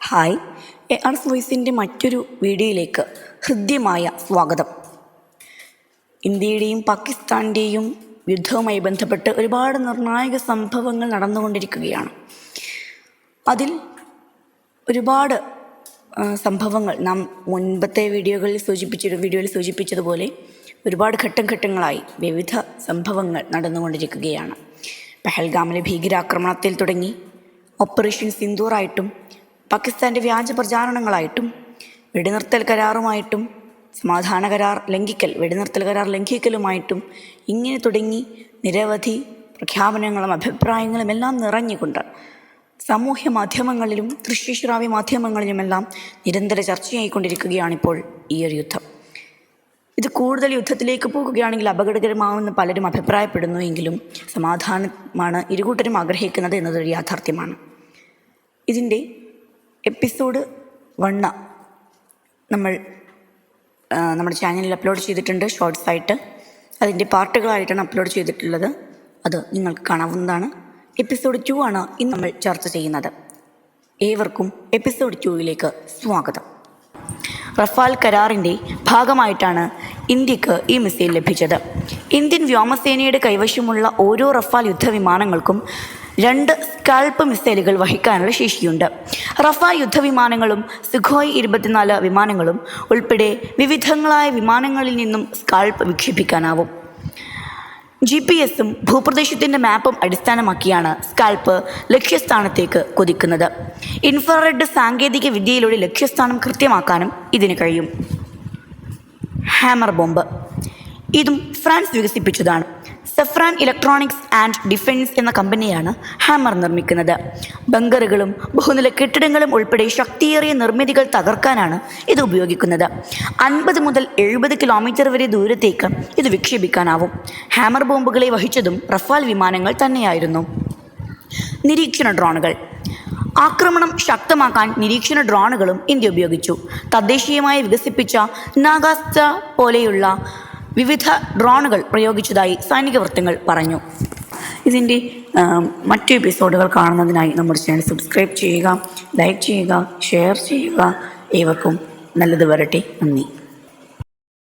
Hi, arts വോയിസിൻ്റെ മറ്റൊരു വീഡിയോയിലേക്ക് ഹൃദ്യമായ സ്വാഗതം. ഇന്ത്യയുടെയും പാകിസ്ഥാൻ്റെയും യുദ്ധവുമായി ബന്ധപ്പെട്ട് ഒരുപാട് നിർണായക സംഭവങ്ങൾ നടന്നുകൊണ്ടിരിക്കുകയാണ്. അതിൽ ഒരുപാട് സംഭവങ്ങൾ നാം മുൻപത്തെ വീഡിയോയിൽ സൂചിപ്പിച്ചതുപോലെ ഒരുപാട് ഘട്ടങ്ങളായി വിവിധ സംഭവങ്ങൾ നടന്നുകൊണ്ടിരിക്കുകയാണ്. പെഹൽഗാമിലെ ഭീകരാക്രമണത്തിൽ തുടങ്ങി ഓപ്പറേഷൻ സിന്ദൂറായിട്ടും പാകിസ്ഥാൻ്റെ വ്യാജ പ്രചാരണങ്ങളായിട്ടും വെടിനിർത്തൽ കരാറുമായിട്ടും വെടിനിർത്തൽ കരാർ ലംഘിക്കലുമായിട്ടും ഇങ്ങനെ തുടങ്ങി നിരവധി പ്രഖ്യാപനങ്ങളും അഭിപ്രായങ്ങളും എല്ലാം നിറഞ്ഞുകൊണ്ട് സാമൂഹ്യ മാധ്യമങ്ങളിലും ദൃശ്യശ്രാവ്യ മാധ്യമങ്ങളിലുമെല്ലാം നിരന്തര ചർച്ചയായിക്കൊണ്ടിരിക്കുകയാണിപ്പോൾ ഈ ഒരു യുദ്ധം. ഇത് കൂടുതൽ യുദ്ധത്തിലേക്ക് പോകുകയാണെങ്കിൽ അപകടകരമാവുമെന്ന് പലരും അഭിപ്രായപ്പെടുന്നു. എങ്കിലും സമാധാനമാണ് ഇരുകൂട്ടരും ആഗ്രഹിക്കുന്നത് എന്നതൊരു യാഥാർത്ഥ്യമാണ്. ഇതിൻ്റെ എപ്പിസോഡ് 1 നമ്മൾ നമ്മുടെ ചാനലിൽ അപ്ലോഡ് ചെയ്തിട്ടുണ്ട്. ഷോർട്സ് ആയിട്ട് അതിൻ്റെ പാർട്ടുകളായിട്ടാണ് അപ്ലോഡ് ചെയ്തിട്ടുള്ളത്. അത് നിങ്ങൾക്ക് കാണാവുന്നതാണ്. എപ്പിസോഡ് 2 ആണ് ഇന്ന് നമ്മൾ ചർച്ച ചെയ്യുന്നത്. ഏവർക്കും എപ്പിസോഡ് 2 സ്വാഗതം. റഫാൽ കരാറിൻ്റെ ഭാഗമായിട്ടാണ് ഇന്ത്യക്ക് ഈ മിസൈൽ ലഭിച്ചത്. ഇന്ത്യൻ വ്യോമസേനയുടെ കൈവശമുള്ള ഓരോ റഫാൽ യുദ്ധവിമാനങ്ങൾക്കും 2 സ്കാൽപ്പ് മിസൈലുകൾ വഹിക്കാനുള്ള ശേഷിയുണ്ട്. റഫാൽ യുദ്ധവിമാനങ്ങളും സുഖോയ് 24 വിമാനങ്ങളും ഉൾപ്പെടെ വിവിധങ്ങളായ വിമാനങ്ങളിൽ നിന്നും സ്കാൽപ്പ് വിക്ഷേപിക്കാനാവും. GPS-ഉം ഭൂപ്രദേശത്തിൻ്റെ മാപ്പും അടിസ്ഥാനമാക്കിയാണ് സ്കാൽപ്പ് ലക്ഷ്യസ്ഥാനത്തേക്ക് കുതിക്കുന്നത്. ഇൻഫ്രാറെഡ് സാങ്കേതിക വിദ്യയിലൂടെ ലക്ഷ്യസ്ഥാനം കൃത്യമാക്കാനും ഇതിന് കഴിയും. ഹാമർ ബോംബ് ഇതും ഫ്രാൻസ് വികസിപ്പിച്ചതാണ്. സഫ്രാൻ ഇലക്ട്രോണിക്സ് ആൻഡ് ഡിഫൻസ് എന്ന കമ്പനിയാണ് ഹാമർ നിർമ്മിക്കുന്നത്. ബങ്കറുകളും ബഹുനില കെട്ടിടങ്ങളും ഉൾപ്പെടെ ശക്തിയേറിയ നിർമ്മിതികൾ തകർക്കാനാണ് ഇത് ഉപയോഗിക്കുന്നത്. 50 മുതൽ 70 കിലോമീറ്റർ വരെ ദൂരത്തേക്ക് ഇത് വിക്ഷേപിക്കാനാവും. ഹാമർ ബോംബുകളെ വഹിച്ചതും റഫാൽ വിമാനങ്ങൾ തന്നെയായിരുന്നു. നിരീക്ഷണ ഡ്രോണുകൾ ആക്രമണം ശക്തമാക്കാൻ നിരീക്ഷണ ഡ്രോണുകളും ഇന്ത്യ ഉപയോഗിച്ചു. തദ്ദേശീയമായി വികസിപ്പിച്ച നാഗാസ്ത്ര പോലെയുള്ള വിവിധ ഡ്രോണുകൾ പ്രയോഗിച്ചതായി സൈനിക വൃത്തങ്ങൾ പറഞ്ഞു. ഇതിൻ്റെ മറ്റു എപ്പിസോഡുകൾ കാണുന്നതിനായി നമ്മുടെ ചാനൽ സബ്സ്ക്രൈബ് ചെയ്യുക, ലൈക്ക് ചെയ്യുക, ഷെയർ ചെയ്യുക. ഏവർക്കും നല്ലത് വരട്ടെ. നന്ദി.